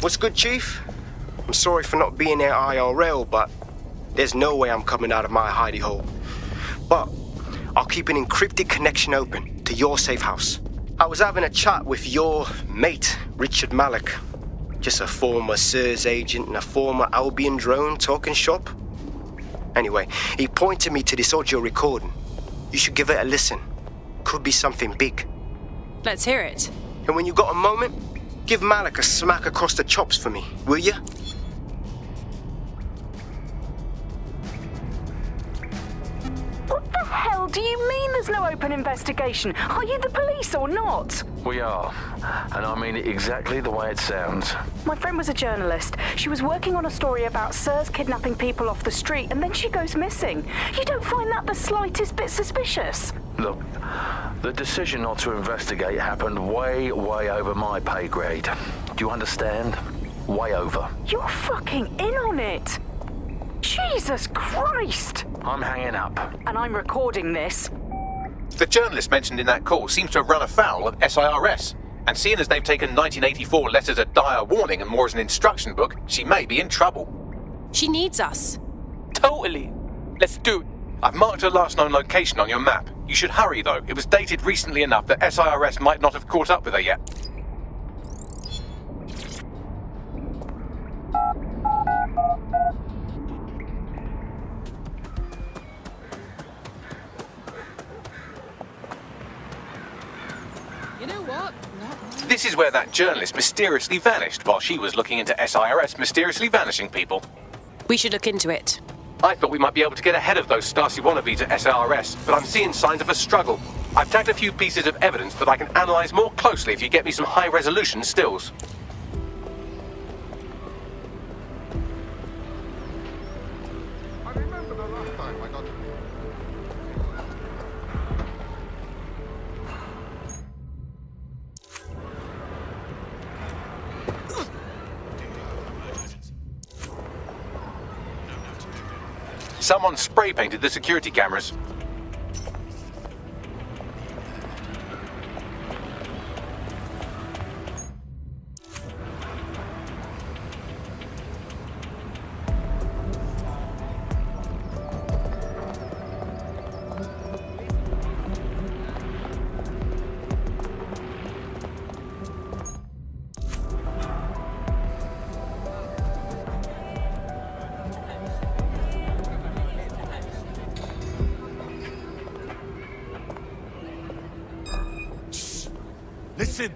What's good, Chief? I'm sorry for not being there IRL, but there's no way I'm coming out of my hidey hole. But I'll keep an encrypted connection open to your safe house. I was having a chat with your mate, Richard Malik. Just a former SIRS agent and a former Albion drone talking shop. Anyway, he pointed me to this audio recording. You should give it a listen. Could be something big. Let's hear it. And when you got a moment, give Malik a smack across the chops for me, will you? What the hell do you mean there's no open investigation? Are you the police or not? We are, and I mean it exactly the way it sounds. My friend was a journalist. She was working on a story about SIRS kidnapping people off the street, and then she goes missing. You don't find that the slightest bit suspicious? Look, the decision not to investigate happened way over my pay grade. Do you understand? Way over. You're fucking in on it. Jesus Christ! I'm hanging up. And I'm recording this. The journalist mentioned in that call seems to have run afoul of SIRS. And seeing as they've taken 1984 less as a dire warning and more as an instruction book, she may be in trouble. She needs us. Totally. Let's do it. I've marked her last known location on your map. You should hurry, though. It was dated recently enough that SIRS might not have caught up with her yet. You know what? This is where that journalist mysteriously vanished while she was looking into SIRS mysteriously vanishing people. We should look into it. I thought we might be able to get ahead of those Stasi wannabes at SIRS, but I'm seeing signs of a struggle. I've tagged a few pieces of evidence that I can analyse more closely if you get me some high-resolution stills. I remember the last time I got... Someone spray-painted the security cameras. Listen!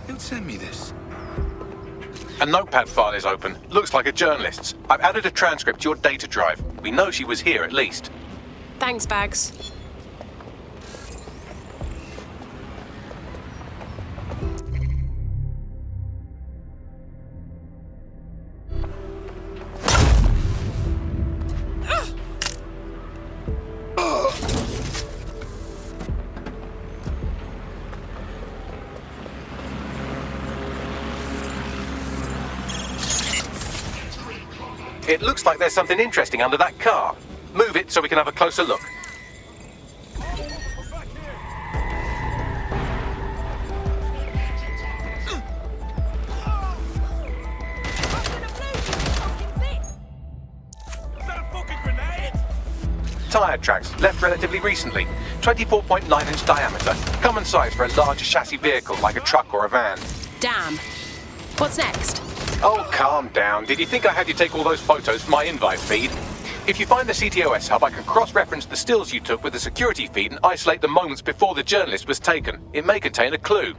Who'd send me this? A notepad file is open. Looks like a journalist's. I've added a transcript to your data drive. We know she was here at least. Thanks, Bags. It looks like there's something interesting under that car. Move it so we can have a closer look. Tyre tracks, left relatively recently. 24.9-inch diameter. Common size for a larger chassis vehicle like a truck or a van. Damn. What's next? Oh, calm down. Did you think I had you take all those photos for my invite feed? If you find the CTOS hub, I can cross-reference the stills you took with the security feed and isolate the moments before the journalist was taken. It may contain a clue.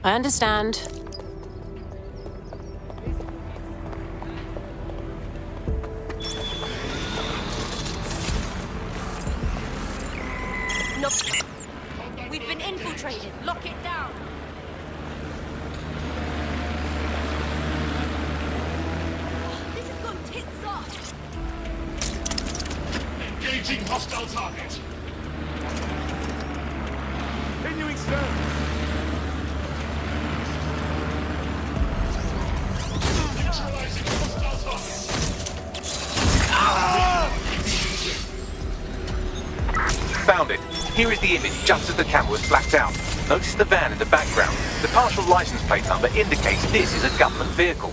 I understand. No. We've been infiltrated. Lock it down. This has gone tits off. Engaging hostile target. Continuing, sir. Neutralizing hostile target. Found it. Here is the image just as the camera was blacked out. Notice the van in the background. The partial license plate number indicates this is a government vehicle.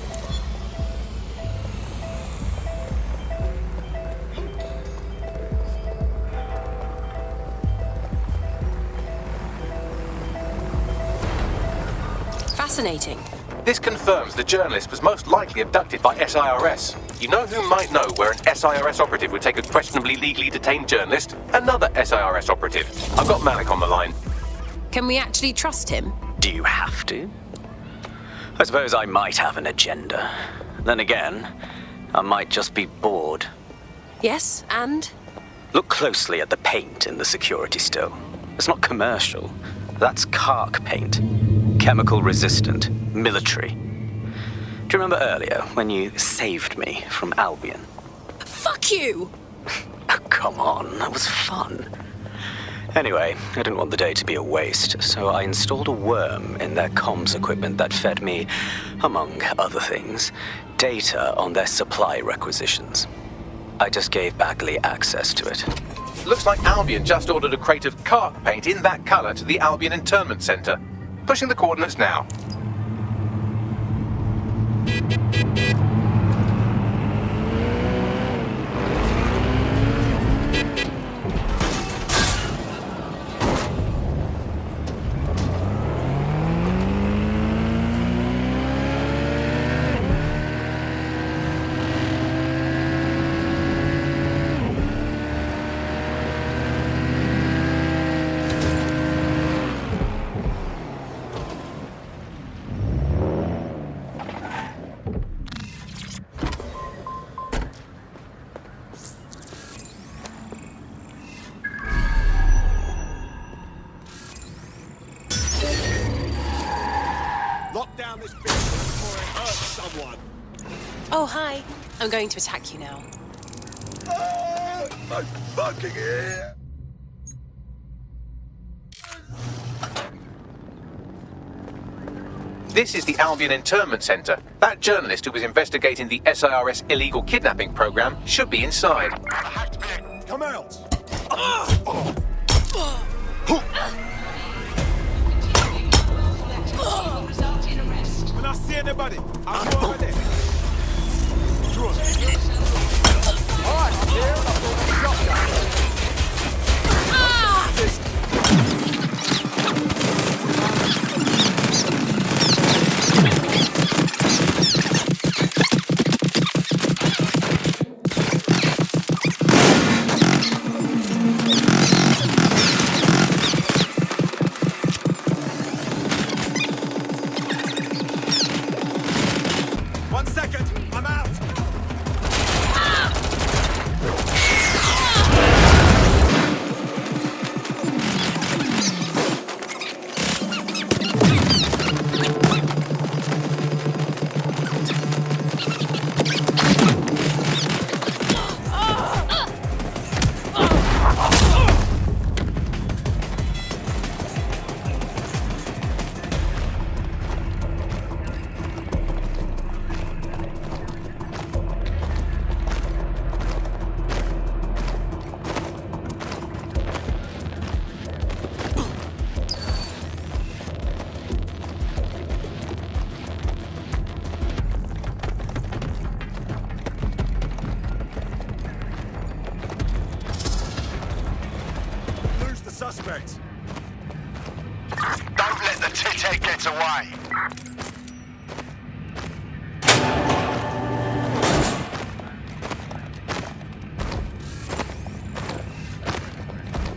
Fascinating. This confirms the journalist was most likely abducted by SIRS. You know who might know where an SIRS operative would take a questionably legally detained journalist? Another SIRS operative. I've got Malik on the line. Can we actually trust him? Do you have to? I suppose I might have an agenda. Then again, I might just be bored. Yes, and? Look closely at the paint in the security still. It's not commercial. That's Kark paint. Chemical resistant. Military. Do you remember earlier when you saved me from Albion? Fuck you! Oh, come on, that was fun. Anyway, I didn't want the day to be a waste, so I installed a worm in their comms equipment that fed me, among other things, data on their supply requisitions. I just gave Bagley access to it. Looks like Albion just ordered a crate of Kark paint in that colour to the Albion Internment Centre. Pushing the coordinates now. Lock down this bitch before it hurts someone. Oh, hi. I'm going to attack you now. I'm fucking here. This is the Albion Internment Centre. That journalist who was investigating the SIRS illegal kidnapping program should be inside. Come out. When I see anybody, I'll go over there. All right, I'm here. I've got the shotgun. Suspect. Don't let the tit-head get away.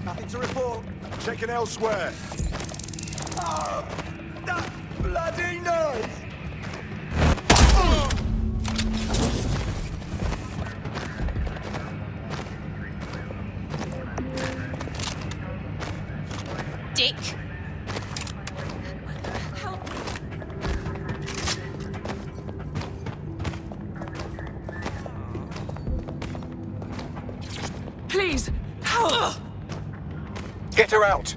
Nothing to report. Checking elsewhere. Oh, that bloody noise! Dick. Help me. Please, help! Get her out.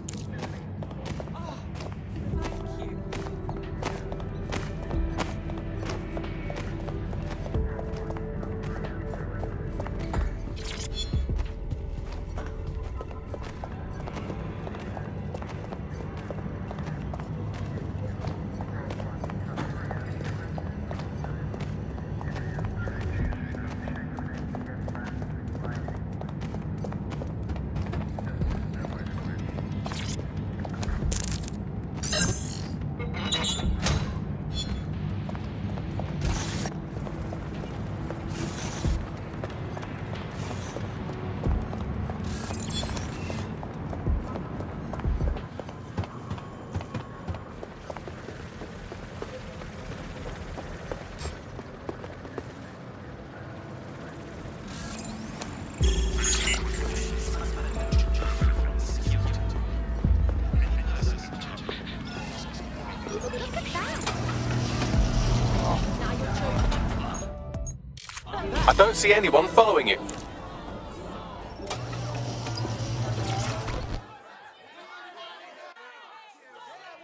don't see anyone following you.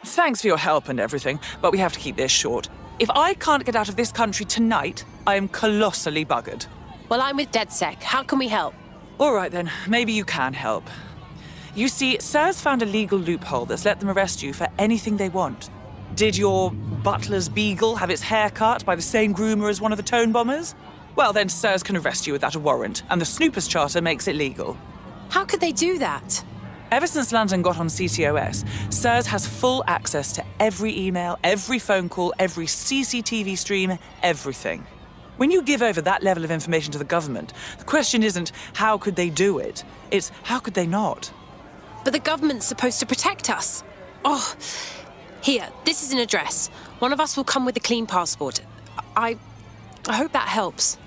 Thanks for your help and everything, but we have to keep this short. If I can't get out of this country tonight, I am colossally buggered. Well, I'm with DedSec. How can we help? All right then, maybe you can help. You see, SIRS found a legal loophole that's let them arrest you for anything they want. Did your butler's beagle have its hair cut by the same groomer as one of the tone bombers? Well, then SIRS can arrest you without a warrant, and the Snoopers Charter makes it legal. How could they do that? Ever since London got on CTOS, SIRS has full access to every email, every phone call, every CCTV stream, everything. When you give over that level of information to the government, the question isn't how could they do it, it's how could they not? But the government's supposed to protect us. Oh, here, this is an address. One of us will come with a clean passport. I hope that helps.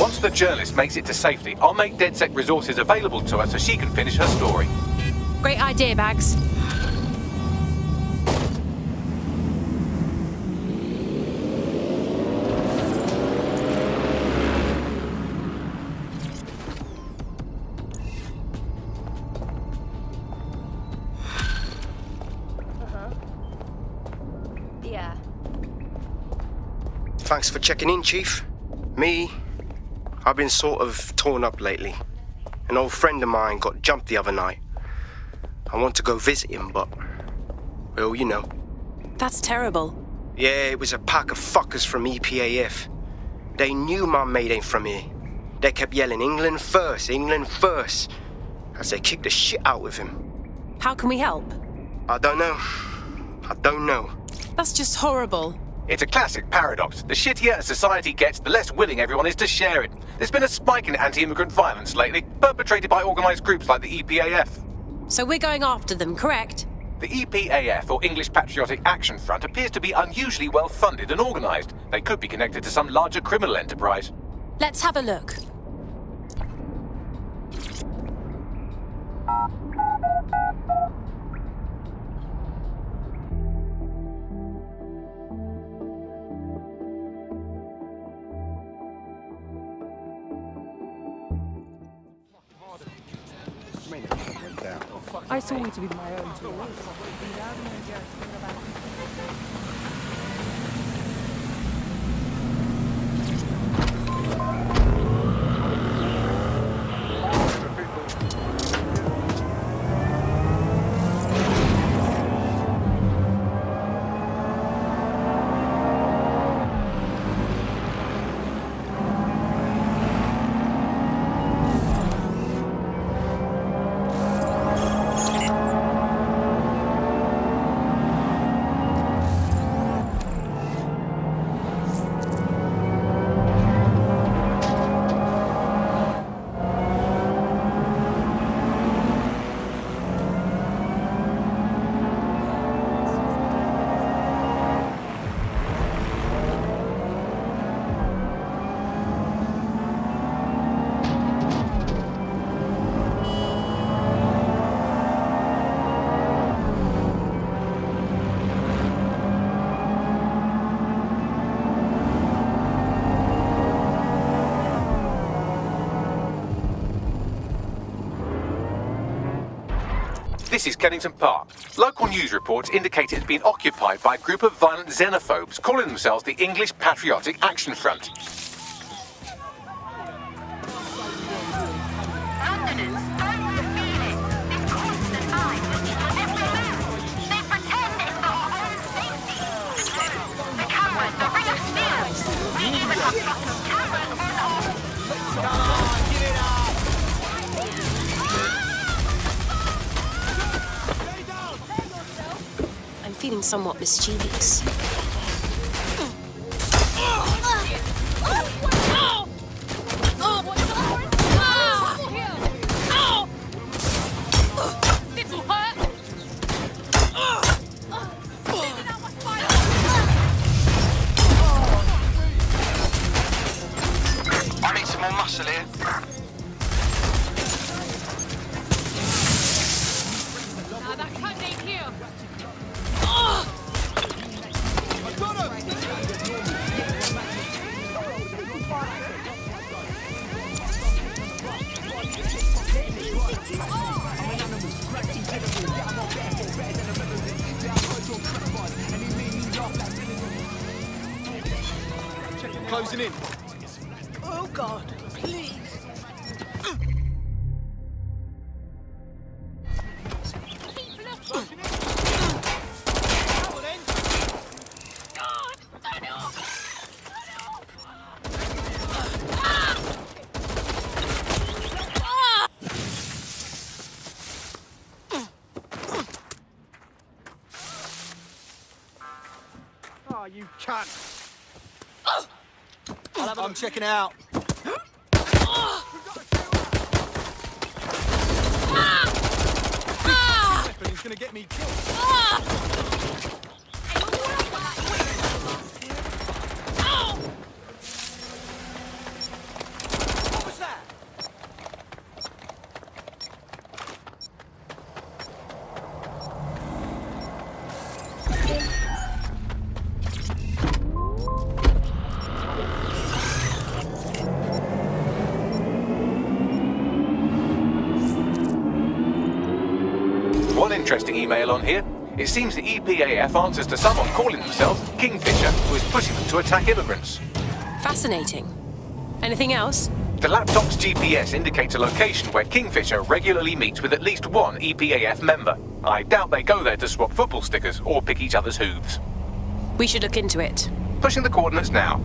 Once the journalist makes it to safety, I'll make DedSec resources available to her so she can finish her story. Great idea, Bags. Yeah. Thanks for checking in, Chief. I've been sort of torn up lately. An old friend of mine got jumped the other night. I want to go visit him, but... well, you know. That's terrible. Yeah, it was a pack of fuckers from EPAF. They knew my mate ain't from here. They kept yelling, England first, as they kicked the shit out of him. How can we help? I don't know. That's just horrible. It's a classic paradox. The shittier a society gets, the less willing everyone is to share it. There's been a spike in anti-immigrant violence lately, perpetrated by organised groups like the EPAF. So we're going after them, correct? The EPAF, or English Patriotic Action Front, appears to be unusually well funded and organised. They could be connected to some larger criminal enterprise. Let's have a look. I saw it with my own two. This is Kennington Park. Local news reports indicate it's been occupied by a group of violent xenophobes calling themselves the English Patriotic Action Front. Londoners, don't you feel it? This constant eye watching on every move. They pretend it's for our own safety. The cameras, the bring us news. We even have fucking cameras on our... I'm feeling somewhat mischievous. I need some more muscle here. closing in. Oh, God, please. Oh, you cunt. I'm checking out. Weapon is gonna get me killed. What was that? One interesting email on here. It seems the EPAF answers to someone calling themselves Kingfisher, who is pushing them to attack immigrants. Fascinating. Anything else? The laptop's GPS indicates a location where Kingfisher regularly meets with at least one EPAF member. I doubt they go there to swap football stickers or pick each other's hooves. We should look into it. Pushing the coordinates now.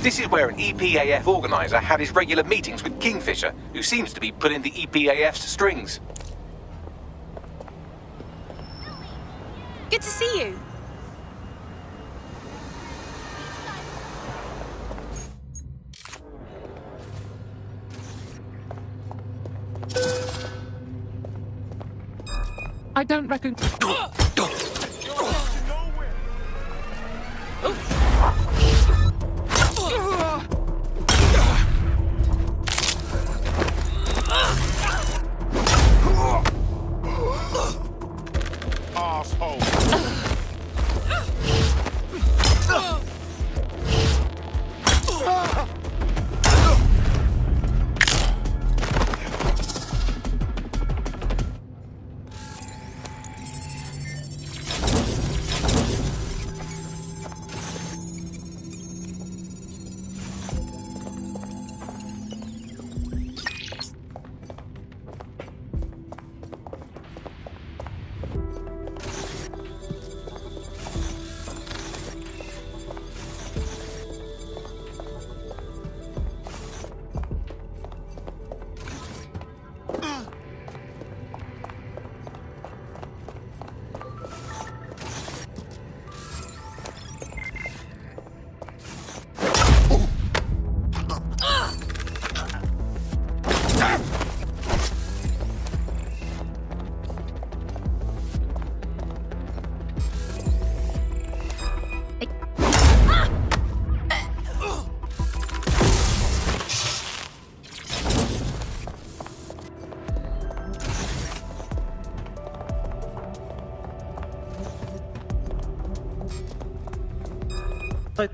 This is where an EPAF organizer had his regular meetings with Kingfisher, who seems to be pulling the EPAF's strings. Good to see you. I don't reckon... asshole!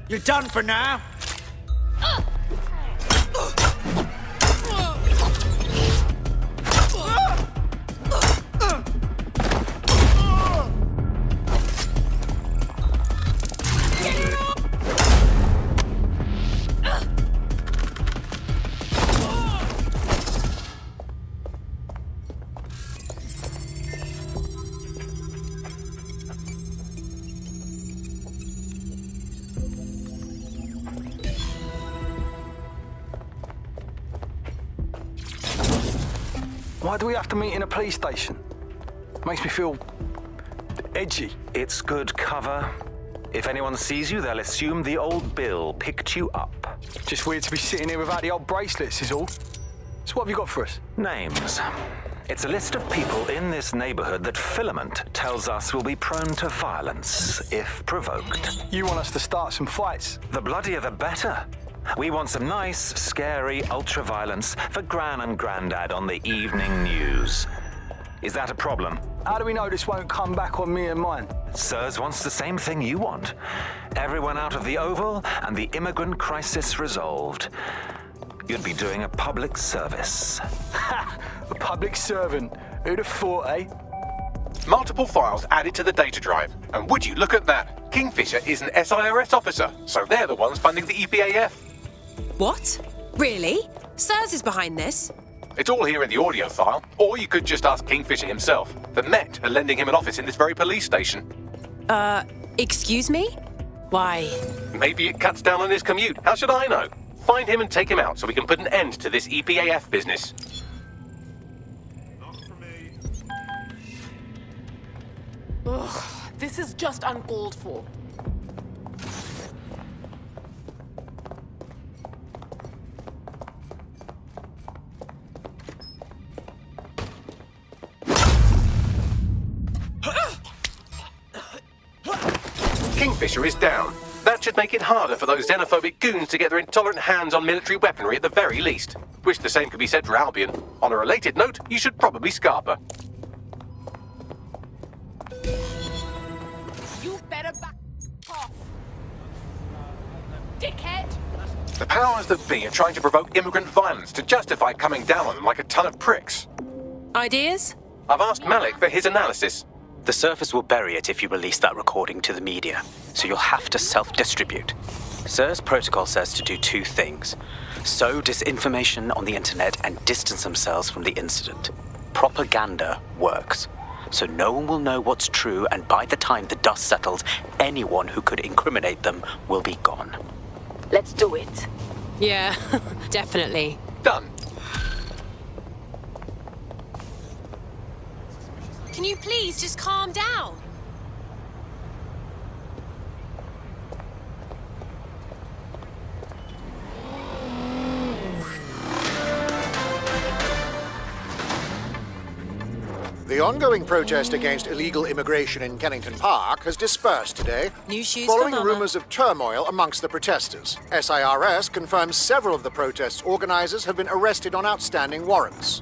You're done for now. Why do we have to meet in a police station? Makes me feel edgy. It's good cover. If anyone sees you, they'll assume the old Bill picked you up. Just weird to be sitting here without the old bracelets is all. So what have you got for us? Names. It's a list of people in this neighborhood that Filament tells us will be prone to violence if provoked. You want us to start some fights? The bloodier the better. We want some nice, scary ultra-violence for Gran and Grandad on the evening news. Is that a problem? How do we know this won't come back on me and mine? Sirs wants the same thing you want. Everyone out of the Oval and the immigrant crisis resolved. You'd be doing a public service. Ha! A public servant. Who'd have thought, eh? Multiple files added to the data drive. And would you look at that? Kingfisher is an SIRS officer, so they're the ones funding the EPAF. What? Really? Sirs is behind this? It's all here in the audio file, or you could just ask Kingfisher himself. The Met are lending him an office in this very police station. Excuse me? Why? Maybe it cuts down on his commute. How should I know? Find him and take him out so we can put an end to this EPAF business. Ugh, this is just uncalled for. Kingfisher is down. That should make it harder for those xenophobic goons to get their intolerant hands on military weaponry at the very least. Wish the same could be said for Albion. On a related note, you should probably scarper. You better back off. Dickhead! The powers that be are trying to provoke immigrant violence to justify coming down on them like a ton of pricks. Ideas? I've asked Malik for his analysis. The Surface will bury it if you release that recording to the media, so you'll have to self-distribute. SIR's protocol says to do two things: sow disinformation on the internet and distance themselves from the incident. Propaganda works, so no one will know what's true, and by the time the dust settles, anyone who could incriminate them will be gone. Let's do it. Yeah, definitely. Done. Can you please just calm down? The ongoing protest against illegal immigration in Kennington Park has dispersed today, New shoes following for Mama. rumours of turmoil amongst the protesters. SIRS confirms several of the protest's organisers have been arrested on outstanding warrants.